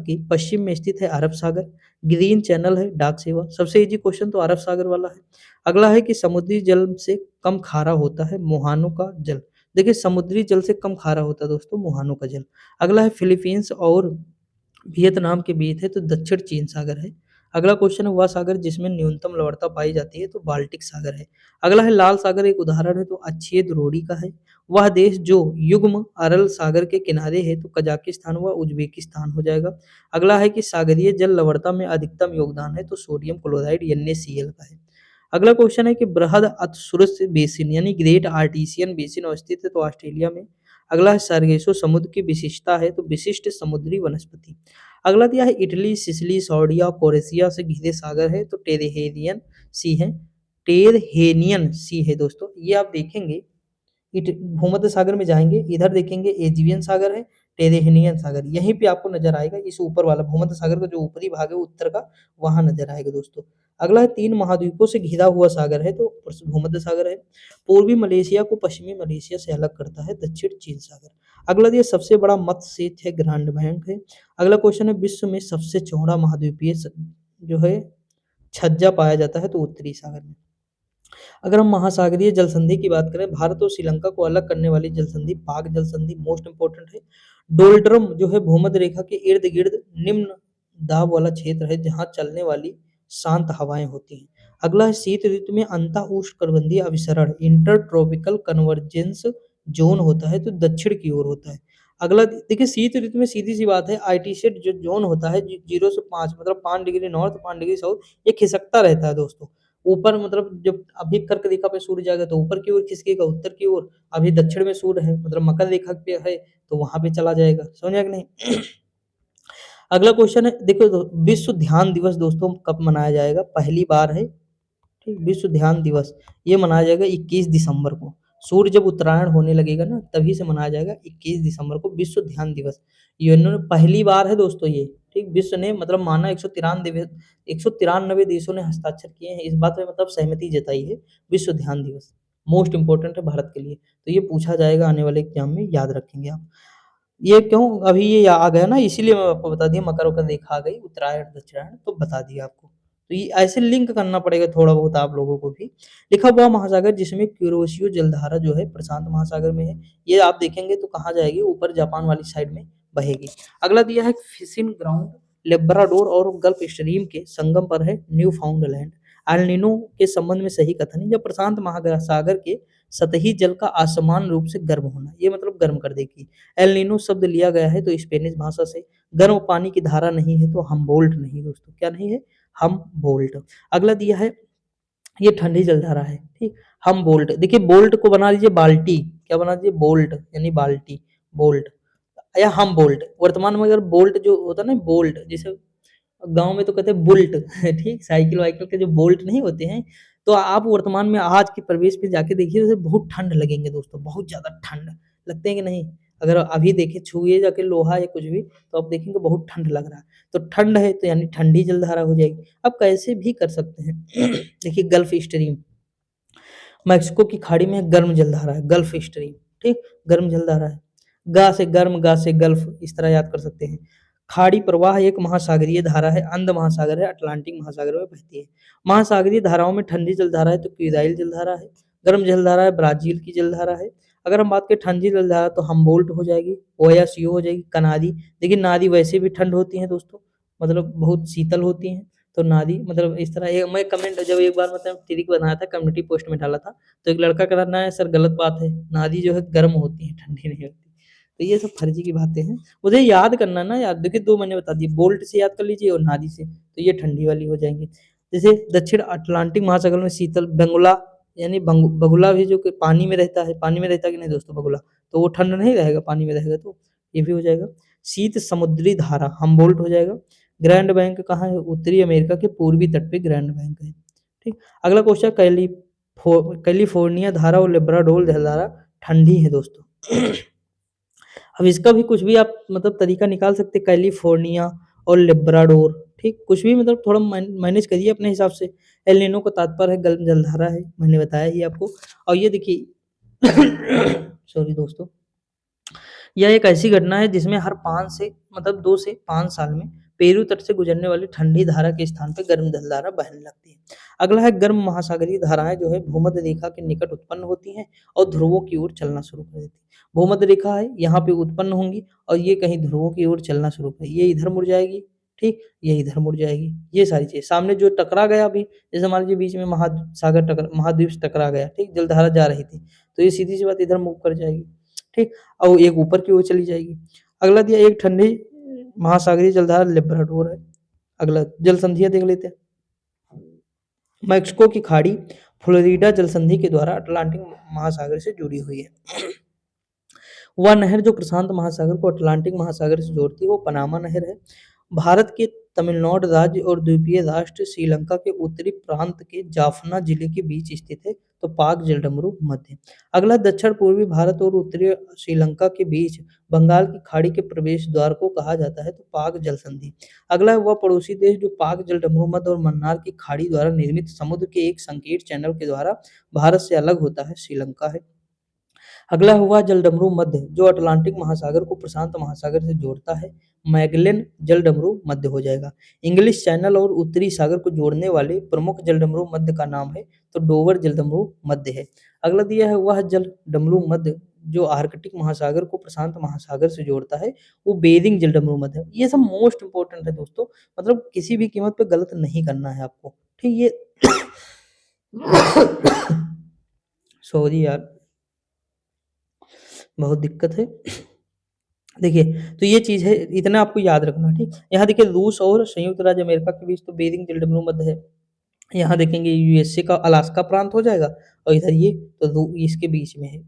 के पश्चिम में स्थित है अरब सागर। ग्रीन चैनल है डाक सेवा। सबसे इजी क्वेश्चन तो अरब सागर वाला है। अगला है कि समुद्री जल से कम खारा होता है मुहानो का जल। देखिए समुद्री जल से कम खारा होता है दोस्तों मुहानो का जल। अगला है फिलीपींस और वियतनाम के बीच है तो दक्षिण चीन सागर है। अगला क्वेश्चन है वह सागर जिसमें न्यूनतम लवणता पाई जाती है तो बाल्टिक सागर है। अगला है लाल सागर एक उदाहरण है तो अच्छेद रोडी का है। वह देश जो युग्म अरल सागर के किनारे है तो कजाकिस्तान व उज्बेकिस्तान हो जाएगा। अगला है कि सागरीय जल लवणता में अधिकतम योगदान है तो सोडियम क्लोराइड NaCl का है। अगला क्वेश्चन है कि बृहद अतसुरस बेसिन यानी ग्रेट आर्टिसियन बेसिन अवस्थित है तो ऑस्ट्रेलिया में। अगला है सरगेसो समुद्र की विशिष्टता है तो विशिष्ट समुद्री वनस्पति। अगला दिया है इटली सिसिली सॉर्डिया कोरेसिया से घिरे सागर है तो टेरेहेनियन सी है। टेरहेनियन सी है दोस्तों। ये आप देखेंगे भूमध्य सागर में जाएंगे इधर देखेंगे एजियन सागर है टेरेहेनियन सागर यहीं पे आपको नजर आएगा। इस ऊपर वाला भूमध्य सागर का जो ऊपरी भाग है उत्तर का वहां नजर आएगा दोस्तों। अगला है 3 महाद्वीपों से घिरा हुआ सागर है तो भूमध्य सागर है। पूर्वी मलेशिया को पश्चिमी मलेशिया से अलग करता है दक्षिण चीन सागर। अगला दिया सबसे बड़ा मत्स्य क्षेत्र है ग्रांड बैंक है। अगला क्वेश्चन है विश्व में सबसे चौड़ा महाद्वीपीय जो है छज्जा पाया जाता है तो उत्तरी सागर में। अगर हम महासागरीय जल संधि की बात करें भारत और श्रीलंका को अलग करने वाली जल संधि पाक जल संधि मोस्ट इंपोर्टेंट है। डोल्ड्रम जो है भूमध्य रेखा के इर्द गिर्द निम्न दाब वाला क्षेत्र है जहाँ चलने वाली शांत हवाएं होती हैं। अगला है शीत ऋतु में अंतः उष्णकटिबंधीय अभिसरण इंटर ट्रॉपिकल कन्वर्जेंस जोन होता है तो दक्षिण की ओर होता है। अगला देखिए शीत ऋतु में सीधी सी बात है IT सेट जो जोन होता है 0 से 5 मतलब 5 डिग्री नॉर्थ 5 डिग्री साउथ ये खिसकता रहता है दोस्तों। ऊपर मतलब जब अभी कर्क रेखा पे सूर्य जाएगा तो ऊपर की ओर खिसकेगा उत्तर की ओर। अभी दक्षिण में सूर्य है मतलब मकर रेखा पे है तो वहां पे चला जाएगा। समझ आया कि नहीं? अगला क्वेश्चन है देखो विश्व ध्यान दिवस दोस्तों कब मनाया जाएगा? पहली बार है ठीक विश्व ध्यान दिवस ये मनाया जाएगा 21 दिसंबर को। सूर्य जब उत्तरायण होने लगेगा ना तभी से मनाया जाएगा 21 दिसंबर को विश्व ध्यान दिवस। यूएनओ ने पहली बार है दोस्तों ये ठीक विश्व ने मतलब माना 193 देशों ने हस्ताक्षर किए हैं इस बात में मतलब सहमति जताई है। विश्व ध्यान दिवस मोस्ट इंपोर्टेंट है भारत के लिए तो ये पूछा जाएगा आने वाले एग्जाम में याद रखेंगे आप। ये क्यों अभी ये आ गया ना इसीलिए मैं आपको बता दिया मकर वकर देखा आ गई उत्तरायण दक्षिणायण तो बता दिया आपको। तो ये ऐसे लिंक करना पड़ेगा थोड़ा बहुत आप लोगों को भी। लिखा हुआ महासागर जिसमें क्यूरोशियो जलधारा जो है प्रशांत महासागर में है। ये आप देखेंगे तो कहाँ जाएगी ऊपर जापान वाली साइड में बहेगी। अगला दिया है फिशिंग ग्राउंड लेब्राडोर और गल्फ स्ट्रीम के संगम पर है न्यू फाउंडलैंड। एल नीनो के संबंध में सही कथन है जब प्रशांत महासागर के सतही जल का असमान रूप से गर्म होना ये मतलब गर्म कर देगी। एल नीनो शब्द लिया गया है तो स्पेनिश भाषा से। गर्म पानी की धारा नहीं है तो हमबोल्ट नहीं दोस्तों क्या नहीं है? हमबोल्ट। अगला दिया है ये ठंडी जलधारा है ठीक। हमबोल्ट देखिए बोल्ट को बना लीजिए बाल्टी क्या बना दीजिए बोल्ट यानी बाल्टी बोल्ट या हमबोल्ट। वर्तमान में अगर बोल्ट जो होता है ना बोल्ट जैसे गाँव में तो कहते हैं बुल्ट ठीक, साइकिल वाइकिल के जो बोल्ट नहीं होते हैं, तो आप वर्तमान में आज के परिवेश पे जाके देखिए, उसे बहुत ठंड लगेंगे दोस्तों, बहुत ज़्यादा ठंड लगते हैं कि नहीं? अगर अभी देखें, छुइए जाके लोहा या कुछ भी, तो आप देखेंगे बहुत ठंड लग रहा है। तो ठंड है तो यानी ठंडी जलधारा हो जाएगी। अब कैसे भी कर सकते हैं देखिए, गल्फ स्ट्रीम, मैक्सिको की खाड़ी में गर्म जलधारा है, गल्फ स्ट्रीम, ठीक, गर्म जलधारा है। गा से गर्म, गा से गल्फ, इस तरह याद कर सकते हैं। खाड़ी प्रवाह एक महासागरीय धारा है, अंध महासागर है, अटलांटिक महासागर में बहती है। महासागरीय धाराओं में ठंडी जलधारा है तो क्विदाइल जलधारा है, गर्म जलधारा है ब्राजील की जलधारा है। अगर हम बात करें ठंडी जलधारा तो हमबोल्ट हो जाएगी, ओयासियो हो जाएगी, कनादी। देखिए नादी वैसे भी ठंड होती है दोस्तों, मतलब बहुत शीतल होती हैं, तो नादी मतलब इस तरह। मैं कमेंट जब एक बार मतलब ट्रिक बनाया था, कम्युनिटी पोस्ट में डाला था, तो एक लड़का कह रहा है सर गलत बात है, नादी जो है गर्म होती है, ठंडी नहीं होती। तो ये सब फर्जी की बातें हैं, मुझे याद करना ना यार, देखिए दो मैंने बता दी, बोल्ट से याद कर लीजिए और नादी से, तो ये ठंडी वाली हो जाएंगी। जैसे दक्षिण अटलांटिक महासागर में शीतल बंगुला, यानी बगुला भी जो कि पानी में रहता है, पानी में रहता है कि नहीं दोस्तों बगुला, तो वो ठंड नहीं रहेगा, पानी में रहेगा, तो ये भी हो जाएगा। शीत समुद्री धारा हमबोल्ट हो जाएगा। ग्रैंड बैंक कहाँ है? उत्तरी अमेरिका के पूर्वी तट पे ग्रैंड बैंक है, ठीक। अगला क्वेश्चन, कैलिफोर्निया धारा और लेब्राडोर धारा ठंडी है दोस्तों अब इसका भी कुछ भी आप मतलब तरीका निकाल सकते हैं, कैलिफोर्निया और लेब्राडोर, ठीक, कुछ भी मतलब थोड़ा मैनेज करिए अपने हिसाब से। एल नीनो का तात्पर्य है गर्म जलधारा है, मैंने बताया ही आपको। और ये देखिए सॉरी दोस्तों, यह एक ऐसी घटना है जिसमें हर 5 से मतलब 2 से 5 साल में पेरू तट से गुजरने वाली ठंडी धारा के स्थान पे गर्म जलधारा बहने लगती है। अगला है गर्म महासागरीय धाराएं, जो है भूमध्य रेखा के निकट उत्पन्न होती हैं और ध्रुवों की ओर चलना शुरू कर देती है। भूमध्य रेखा है, यहाँ पे उत्पन्न होंगी और ये कहीं ध्रुवों की ओर चलना शुरू कर, ये इधर मुड़ जाएगी, ठीक, ये इधर मुड़ जाएगी। ये सारी चीज़ सामने जो टकरा गया अभी, जैसे मान लीजिए बीच में महाद्वीप टकरा गया, ठीक, जलधारा जा रही थी, तो ये सीधी सी बात इधर मूव कर जाएगी, ठीक, और एक ऊपर की ओर चली जाएगी। अगला दिया एक ठंडी महासागरीय जलधारा लेब्राडोर है। अगला जल संधियां देख लेते हैं। मैक्सिको की खाड़ी फ्लोरिडा जल संधि के द्वारा अटलांटिक महासागर से जुड़ी हुई है। वह नहर जो प्रशांत महासागर को अटलांटिक महासागर से जोड़ती है वो पनामा नहर है। भारत के तमिलनाडु राज्य और द्वीपीय राष्ट्र श्रीलंका के उत्तरी प्रांत के जाफना जिले के बीच स्थित है, तो पाक जलडमरू मध्य। अगला दक्षिण पूर्वी भारत और उत्तरी श्रीलंका के बीच बंगाल की खाड़ी के प्रवेश द्वार को कहा जाता है, तो पाक जल संधि। अगला है वह पड़ोसी देश जो पाक जलडमरू मध्य और मन्नार की खाड़ी द्वारा निर्मित समुद्र के एक संकीर्ण चैनल के द्वारा भारत से अलग होता है, श्रीलंका है। अगला हुआ जलडमरू मध्य, जो अटलांटिक महासागर को प्रशांत महासागर से जोड़ता है, मैगेलन जलडमरू मध्य हो जाएगा। इंग्लिश चैनल और उत्तरी सागर को जोड़ने वाले प्रमुख जलडमरू मध्य का नाम है, तो डोवर जलडमरू मध्य है। अगला दिया है वह जलडमरू मध्य जो आर्कटिक महासागर को प्रशांत महासागर से जोड़ता है, वो बेरिंग जलडमरू मध्य है। ये सब मोस्ट इंपॉर्टेंट है दोस्तों, मतलब किसी भी कीमत पे गलत नहीं करना है आपको, ठीक। ये सॉरी यार, बहुत दिक्कत है। देखिए, तो ये चीज़ है, इतना आपको याद रखना, ठीक। यहाँ देखिए रूस और संयुक्त राज्य अमेरिका के बीच तो बेरिंग जलडमरू मध्य है। यहाँ देखेंगे यूएसए का अलास्का प्रांत हो जाएगा और इधर ये तो इसके बीच में है।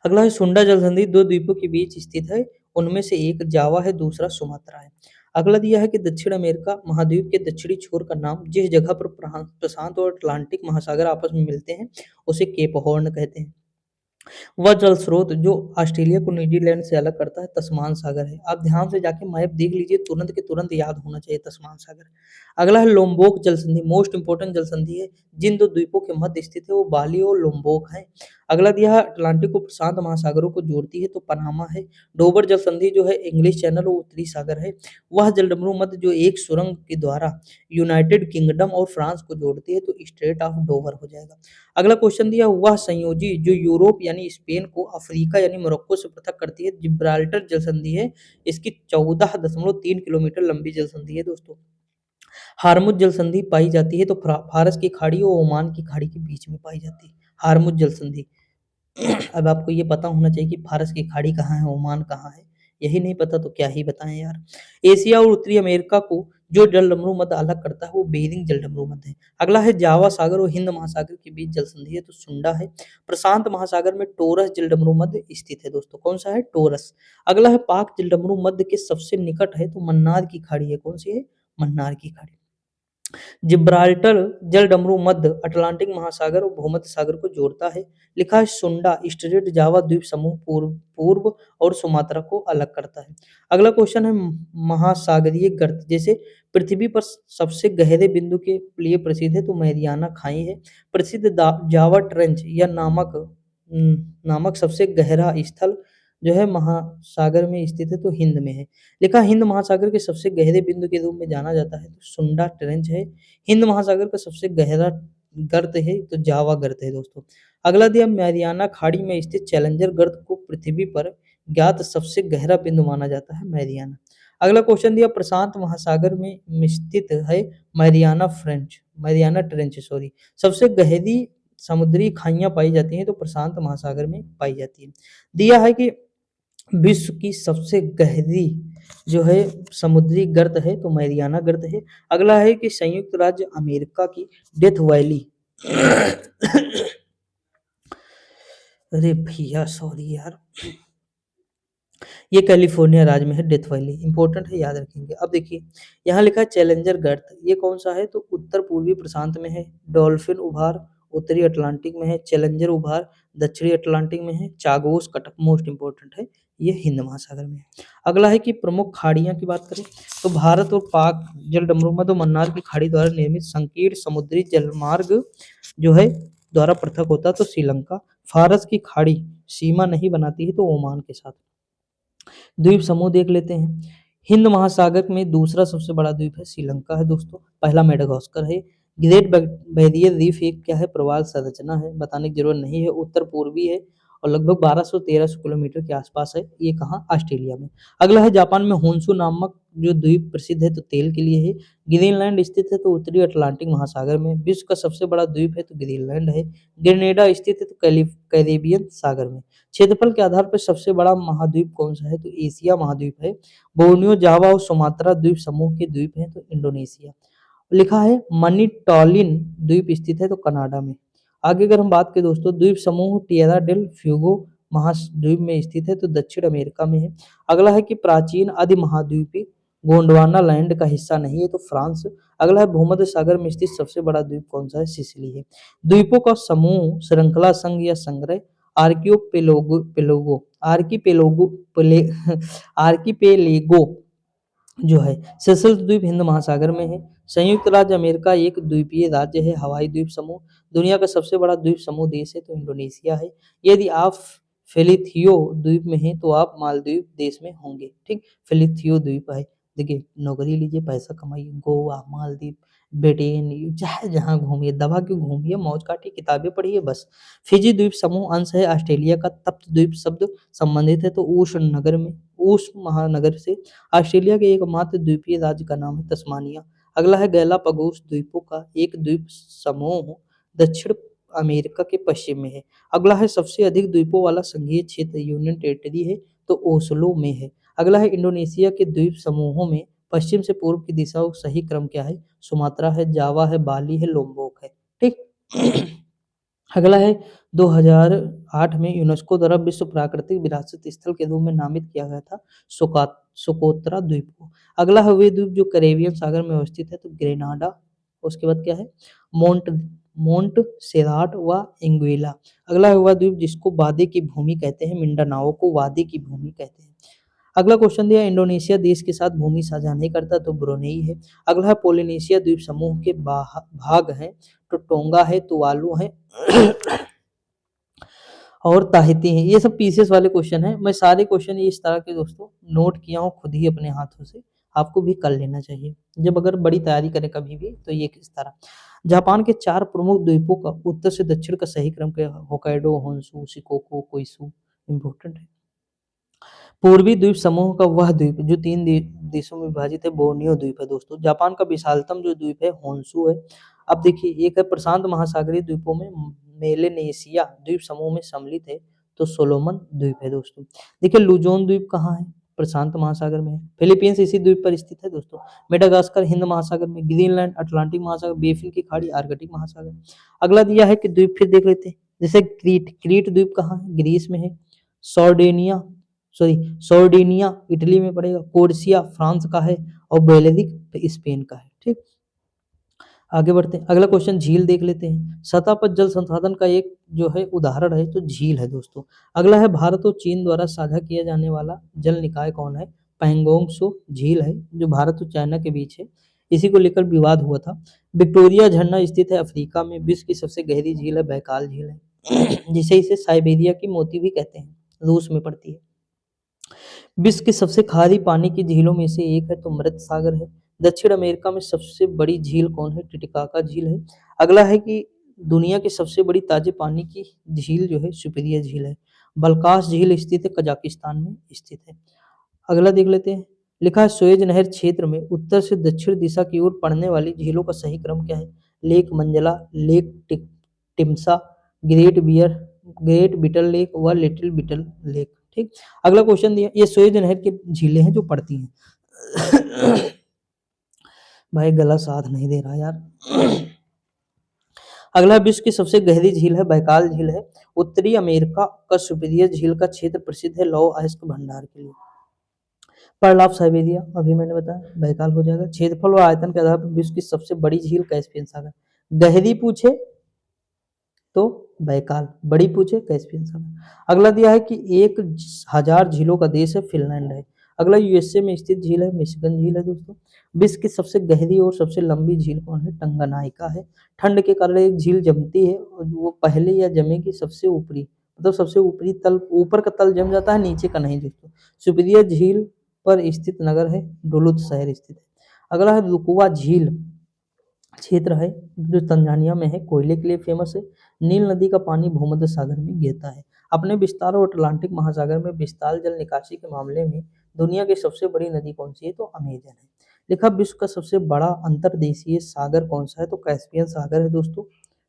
अगला है सुंडा जल संधि, दो द्वीपों के बीच स्थित है, उनमें से एक जावा है, दूसरा सुमात्रा है। अगला दिया है कि दक्षिण अमेरिका महाद्वीप के दक्षिणी छोर का नाम जिस जगह पर प्रशांत और अटलांटिक महासागर आपस में मिलते हैं उसे केप हॉर्न कहते हैं। वह जल स्रोत जो ऑस्ट्रेलिया को न्यूजीलैंड से अलग करता है, तस्मान सागर है। आप ध्यान से जाके मैप देख लीजिए, तुरंत के तुरंत याद होना चाहिए तस्मान सागर। अगला है लोम्बोक जल संधि, मोस्ट इंपोर्टेंट जल संधि है, जिन दो द्वीपों के मध्य स्थित है वो बाली और लोम्बोक है। अगला दिया है अटलांटिक को प्रशांत महासागरों को जोड़ती है, तो पनामा है। डोबर जल संधि जो है इंग्लिश चैनल और उत्तरी सागर है। वह जलडमरू मध्य जो एक सुरंग के द्वारा यूनाइटेड किंगडम और फ्रांस को जोड़ती है, तो स्ट्रेट ऑफ डोवर हो जाएगा। अगला क्वेश्चन दिया वह संयोजी जो यूरोप यानी स्पेन को अफ्रीका यानी मोरक्को से पृथक करती है, जिब्राल्टर जल संधि है। इसकी 14.3 किलोमीटर लंबी जल संधि है दोस्तों। हार्मुज जल संधि पाई जाती है, तो फारस की खाड़ी और ओमान की खाड़ी के बीच में पाई जाती है, हार्मुज जल संधि। अब आपको ये पता होना चाहिए कि फारस की खाड़ी कहाँ है, ओमान कहाँ है, यही नहीं पता तो क्या ही बताएं यार। एशिया और उत्तरी अमेरिका को जो जलडमरू मध्य अलग करता है वो बेरिंग जलडमरू मध्य है। अगला है जावा सागर और हिंद महासागर के बीच जल संधि है तो सुंडा है। प्रशांत महासागर में टोरस जलडमरू मध्य स्थित है दोस्तों, कौन सा है, टोरस। अगला है पाक जलडमरू मध्य के सबसे निकट है तो मन्नार की खाड़ी है, कौन सी है, मन्नार की खाड़ी। जिब्राल्टर जलडमरू मध्य अटलांटिक महासागर और भूमध्य सागर को जोड़ता है। लिखा है सुंडा स्ट्रेट जावा द्वीप समूह पूर्व पूर्व और सुमात्रा को अलग करता है। अगला क्वेश्चन है महासागरीय गर्त, जैसे पृथ्वी पर सबसे गहरे बिंदु के लिए प्रसिद्ध है तो मैरियाना खाई है। प्रसिद्ध जावा ट्रेंच या नामक सबसे गहरा स्थल जो है महासागर में स्थित है तो हिंद में है। लिखा हिंद महासागर के सबसे गहरे बिंदु के रूप में जाना जाता है तो सुंडा ट्रेंच है। हिंद महासागर का सबसे गहरा गर्त है तो जावा गर्त है दोस्तों। अगला दिया मैरियाना खाड़ी में स्थित चैलेंजर गर्त को पृथ्वी पर ज्ञात सबसे गहरा बिंदु माना जाता है मैरियाना। अगला क्वेश्चन दिया प्रशांत महासागर में स्थित है मैरियाना ट्रेंच सॉरी, सबसे गहरी समुद्री खाइयां पाई जाती हैं तो प्रशांत महासागर में पाई जाती है। दिया है कि विश्व की सबसे गहरी जो है समुद्री गर्त है तो मैरियाना गर्त है। अगला है कि संयुक्त राज्य अमेरिका की डेथ वैली अरे भैया सॉरी यार, ये कैलिफोर्निया राज्य में है डेथ वैली, इंपॉर्टेंट है याद रखेंगे। अब देखिए यहाँ लिखा है चैलेंजर गर्त, ये कौन सा है तो उत्तर पूर्वी प्रशांत में है। डॉल्फिन उभार उत्तरी अटलांटिक में है। चैलेंजर उभार दक्षिणी अटलांटिक में है। चागोस कटक मोस्ट इंपॉर्टेंट है, ये हिंद महासागर में है। अगला है कि प्रमुख खाड़ियां की बात करें तो भारत और पाक जलडमरू मध्य और मन्नार की खाड़ी द्वारा निर्मित संकीर्ण समुद्री जलमार्ग जो है द्वारा पृथक होता है तो श्रीलंका। फारस की खाड़ी सीमा नहीं बनाती है तो ओमान के साथ। द्वीप समूह देख लेते हैं। हिंद महासागर में दूसरा सबसे बड़ा द्वीप है श्रीलंका है दोस्तों। पहला मेडागास्कर है। ग्रेट बैरियर रीफ एक क्या है, प्रवाल संरचना है, बताने की जरूरत नहीं है। उत्तर पूर्वी है और लगभग 1200-1300 किलोमीटर के आसपास है। ये कहाँ, ऑस्ट्रेलिया में। अगला है जापान में होन्शु नामक जो द्वीप प्रसिद्ध है तो तेल के लिए है। ग्रीनलैंड स्थित है तो उत्तरी अटलांटिक महासागर में। विश्व का सबसे बड़ा द्वीप है तो ग्रीनलैंड है। ग्रेनेडा स्थित है तो कैरेबियन सागर में। क्षेत्रफल के आधार पर सबसे बड़ा महाद्वीप कौन सा है तो एशिया महाद्वीप है। बोर्नियो जावा और सुमात्रा द्वीप समूह के द्वीप हैं तो इंडोनेशिया। लिखा है मनिटॉलिन द्वीप स्थित है तो कनाडा में। आगे अगर हम बात करें दोस्तों, द्वीप समूह टिएरा डेल फ्यूगो महाद्वीप में स्थित है तो दक्षिण अमेरिका में है। अगला है कि प्राचीन आदि महाद्वीपी गोंडवाना लैंड का हिस्सा नहीं है तो फ्रांस। अगला है भूमध्य सागर में स्थित सबसे बड़ा द्वीप कौन सा है, सिसिली है। द्वीपों का समूह श्रृंखला संघ या संग्रह आर्कियोपेलागो पेलागो आर्किपेलागो पेले आर्किपेलेगो जो है। सेशल्स द्वीप हिंद महासागर में है। संयुक्त राज्य अमेरिका एक द्वीपीय राज्य है। हवाई द्वीप समूह दुनिया का सबसे बड़ा द्वीप समूह देश है तो इंडोनेशिया है। यदि आप फेलिथियो द्वीप में हैं तो आप मालदीव देश में होंगे, ठीक। फेलिथियो द्वीप है। देखिए नौकरी लीजिए, पैसा कमाइए, गोवा, मालदीव, ब्रिटेन, चाहे जहाँ घूमिए, दबा के घूमिए, मौज काटिए, किताबें पढ़िए बस। फिजी द्वीप समूह अंश है ऑस्ट्रेलिया का। तप्त द्वीप शब्द संबंधित है तो उष्ण महानगर से। ऑस्ट्रेलिया के एकमात्र द्वीपीय राज्य का नाम है तस्मानिया। अगला है गैलापागोस द्वीपों का एक द्वीप समूह दक्षिण अमेरिका के पश्चिम में है। अगला है सबसे अधिक द्वीपों वाला संघीय क्षेत्र यूनियन टेरिटरी है तो ओस्लो में है। अगला है इंडोनेशिया के द्वीप समूहों में पश्चिम से पूर्व की दिशा और सही क्रम क्या है, सुमात्रा है, जावा है, बाली है, लोम्बोक है, ठीक। अगला है 2008 में यूनेस्को द्वारा विश्व प्राकृतिक विरासत स्थल के रूप में नामित किया गया था सोकोत्रा द्वीप को। अगला है वे द्वीप जो कैरेबियन सागर में अवस्थित है तो ग्रेनाडा। उसके बाद क्या है, मोंट मोंट सेराट व एंगुइला। अगला है वह द्वीप जिसको वादे की भूमि कहते हैं, मिंडानाओ को वादे की भूमि कहते हैं। अगला क्वेश्चन दिया इंडोनेशिया देश के साथ भूमि साझा नहीं करता तो ब्रुनेई है। अगला है पोलिनेशिया द्वीप समूह के भाग हैं तो टोंगा है, तुवालू है और ताहिती हैं। ये सब पीसेस वाले क्वेश्चन हैं। मैं सारे क्वेश्चन इस तरह के दोस्तों नोट किया हूँ खुद ही अपने हाथों से, आपको भी कर लेना चाहिए जब अगर बड़ी तैयारी करें कभी भी तो ये किस तरह। जापान के 4 प्रमुख द्वीपों का उत्तर से दक्षिण का सही क्रम क्या है, होकाइडो, होन्शु, शिकोकू, कोइशु, इंपॉर्टेंट है। पूर्वी द्वीप समूह का वह द्वीप जो 3 देशों में विभाजित है, बोर्नियो द्वीप है दोस्तों। जापान का विशालतम जो द्वीप है होन्शु है। अब देखिए एक है प्रशांत महासागरीय द्वीपों में मेलेनेशिया द्वीप समूह में सम्मिलित है तो सोलोमन द्वीप है दोस्तों। देखिए लुजोन द्वीप कहाँ है, प्रशांत महासागर में है। फिलीपींस इसी द्वीप पर स्थित है दोस्तों। मेडागास्कर हिंद महासागर में, ग्रीनलैंड अटलांटिक महासागर, बेफिन की खाड़ी आर्कटिक महासागर। अगला दिया है कि द्वीप फिर देख लेते हैं, जैसे क्रीट द्वीप कहाँ है, ग्रीस में है। सॉर्डेनिया सॉर्डिनिया इटली में पड़ेगा। कोर्सिया फ्रांस का है। और बेलेरिक स्पेन का है। ठीक, आगे बढ़ते हैं। अगला क्वेश्चन झील देख लेते हैं। सतह पर जल संसाधन का एक जो है उदाहरण है तो झील है दोस्तों। अगला है भारत और चीन द्वारा साझा किया जाने वाला जल निकाय कौन है, पैंगोंग सो झील है जो भारत और चाइना के बीच है, इसी को लेकर विवाद हुआ था। विक्टोरिया झरना स्थित है अफ्रीका में। विश्व की सबसे गहरी झील है बैकाल झील है जिसे इसे साइबेरिया की मोती भी कहते हैं, रूस में पड़ती है। विश्व की सबसे खारी पानी की झीलों में से एक है तो मृत सागर है। दक्षिण अमेरिका में सबसे बड़ी झील कौन है, टिटिकाका झील है। अगला है कि दुनिया की सबसे बड़ी ताजे पानी की झील जो है सुपीरियर झील है। बलकाश झील स्थित है कजाकिस्तान में स्थित है। अगला देख लेते हैं। लिखा है सुएज नहर क्षेत्र में उत्तर से दक्षिण दिशा की ओर पड़ने वाली झीलों का सही क्रम क्या है, lake Manzala, lake Timsah, great bitter lake व लिटिल बिटल लेक। ठीक, अगला क्वेश्चन दिया, ये सुएज नहर की झीलें हैं जो पड़ती हैं भाई गला साथ नहीं दे रहा यार अगला विश्व की सबसे गहरी झील है बैकाल झील है। उत्तरी अमेरिका का सुपीरियर झील का क्षेत्र प्रसिद्ध है लौह अयस्क भंडार के लिए। पर्ल ऑफ साइबेरिया अभी मैंने बताया बैकाल हो जाएगा। क्षेत्रफल व आयतन के आधार पर विश्व की सबसे बड़ी झील कैस्पियन सागर। गहरी पूछे तो बैकाल, बड़ी पूछे कैस्पियन सागर। अगला दिया है कि 1000 झीलों का देश है फिनलैंड है। अगला यूएसए में स्थित झील है मिशिगन झील है दोस्तों। विश्व की सबसे गहरी और सबसे लंबी झील कौन है, टंगानाइका है। ठंड के कारण एक झील जमती है और वो पहले या जमेगी सबसे ऊपरी, मतलब सबसे ऊपरी तल, ऊपर का तल जम जाता है नीचे का नहीं दोस्तों। सुपीरियर झील पर स्थित नगर है डुलुथ शहर स्थित है। अगला है रुकुवा झील क्षेत्र है जो तंजानिया में है, कोयले के लिए फेमस है। नील नदी का पानी भूमध्य सागर में गिरता है। अपने विस्तार और अटलांटिक महासागर में विस्तार जल निकासी के मामले में दुनिया की सबसे बड़ी नदी कौन सी है तो अमेजन है। लिखा विश्व का सबसे बड़ा अंतर्देशीय सागर कौन सा है तो कैस्पियन सागर है दोस्तों।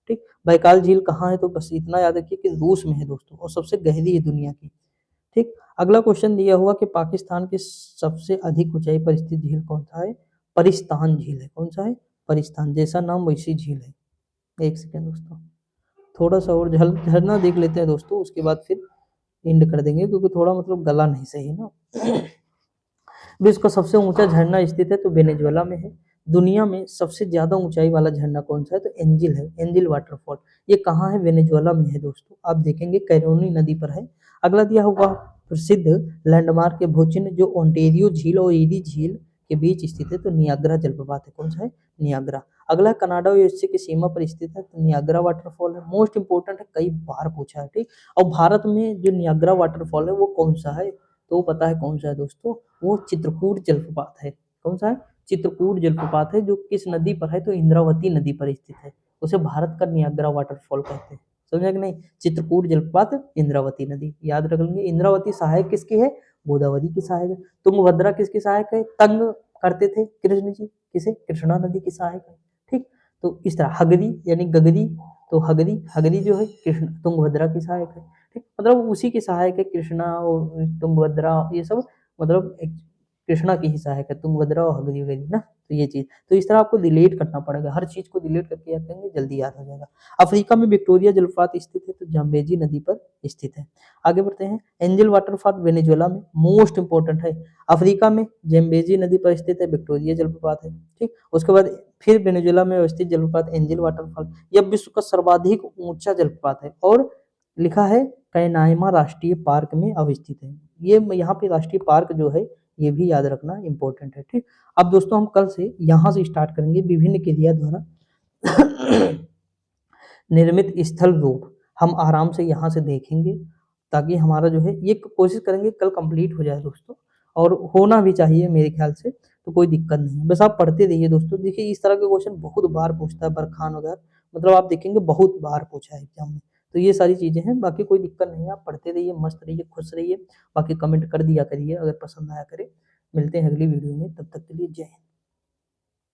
ठीक, बैकाल झील कहाँ है तो बस इतना याद रखिए कि रूस में है दोस्तों और सबसे गहरी है दुनिया की। ठीक, अगला क्वेश्चन दिया हुआ कि पाकिस्तान की सबसे अधिक ऊंचाई पर स्थित झील कौन सा है, परिस्तान झील है। कौन सा है, परिस्तान, जैसा नाम वैसी झील है। एक सेकेंड दोस्तों, थोड़ा सा और झरना देख लेते हैं दोस्तों, उसके बाद फिर एंड कर देंगे क्योंकि थोड़ा मतलब गला नहीं सही है ना विश्व का सबसे ऊंचा झरना स्थित है तो वेनेजुएला में है। दुनिया में सबसे ज्यादा ऊंचाई वाला झरना कौन सा है तो एंजिल है, एंजिल वाटरफॉल। ये कहाँ है, वेनेजुएला में है दोस्तों। आप देखेंगे कैरोनी नदी पर है। अगला दिया हुआ प्रसिद्ध लैंडमार्क के भूचिन्ह जो ओंटेरियो झील और ईडी झील के बीच स्थित है तो नियाग्रा जलप्रपात है। कौन सा है, नियाग्रा। अगला कनाडा और यूएसए की सीमा पर स्थित है तो नियाग्रा वाटरफॉल है। मोस्ट इंपोर्टेंट है, कई बार पूछा है। ठीक, और भारत में जो नियाग्रा वाटरफॉल है वो कौन सा है तो पता है कौन सा है दोस्तों, वो चित्रकूट जलप्रपात है। कौन सा है, चित्रकूट जलप्रपात है जो किस नदी पर है तो इंद्रावती नदी पर स्थित है। उसे भारत का नियाग्रा वाटरफॉल कहते हैं। समझा कि नहीं, चित्रकूट जलप्रपात इंद्रावती नदी याद रख लेंगे। इंद्रावती सहायक किसकी है, गोदावरी की सहायक है। तुंगभद्रा किसकी सहायक है, तंग करते थे कृष्ण जी, किसे, कृष्णा नदी की सहायक है। ठीक, तो इस तरह हगरी यानी गगरी, तो हगरी हगरी जो है कृष्ण तुंगभद्रा की सहायक है। ठीक, मतलब उसी की सहायक है कृष्णा और तुंगभद्रा, ये सब मतलब कृष्णा की ही सहायक है तुंगभद्रा और हगरी वगैरह ना। तो ये चीज, तो इस तरह आपको रिलेट करना पड़ेगा, हर चीज को रिलेट करके याद करेंगे जल्दी याद हो जाएगा। अफ्रीका में विक्टोरिया जलप्रपात स्थित है तो जाम्बेजी नदी पर स्थित है। आगे बढ़ते हैं। एंजल वाटरफॉल वेनेजुएला में, मोस्ट इंपोर्टेंट है। अफ्रीका में जम्बेजी नदी पर स्थित है विक्टोरिया जलप्रपात है। ठीक, उसके बाद फिर वेनेजुएला में स्थित जलप्रपात एंजल वाटरफॉल। यह विश्व का सर्वाधिक ऊंचा जलप्रपात है और लिखा है कैनाइमा राष्ट्रीय पार्क में अवस्थित है। ये यहाँ पे राष्ट्रीय पार्क जो है ये भी याद रखना इंपॉर्टेंट है। ठीक, अब दोस्तों हम कल से यहाँ से स्टार्ट करेंगे विभिन्न क्रिया द्वारा निर्मित स्थल रूप, हम आराम से यहाँ से देखेंगे ताकि हमारा जो है ये कोशिश करेंगे कल कंप्लीट हो जाए दोस्तों, और होना भी चाहिए मेरे ख्याल से, तो कोई दिक्कत नहीं है। बस आप पढ़ते रहिए दोस्तों। देखिए इस तरह के क्वेश्चन बहुत बार पूछता है बरखान वगैरह, मतलब आप देखेंगे बहुत बार पूछा है एग्जाम में। तो ये सारी चीजें हैं, बाकी कोई दिक्कत नहीं है, आप पढ़ते रहिए, मस्त रहिए, खुश रहिए। बाकी कमेंट कर दिया करिए अगर पसंद आया करे। मिलते हैं अगली वीडियो में, तब तक के लिए जय हिंद।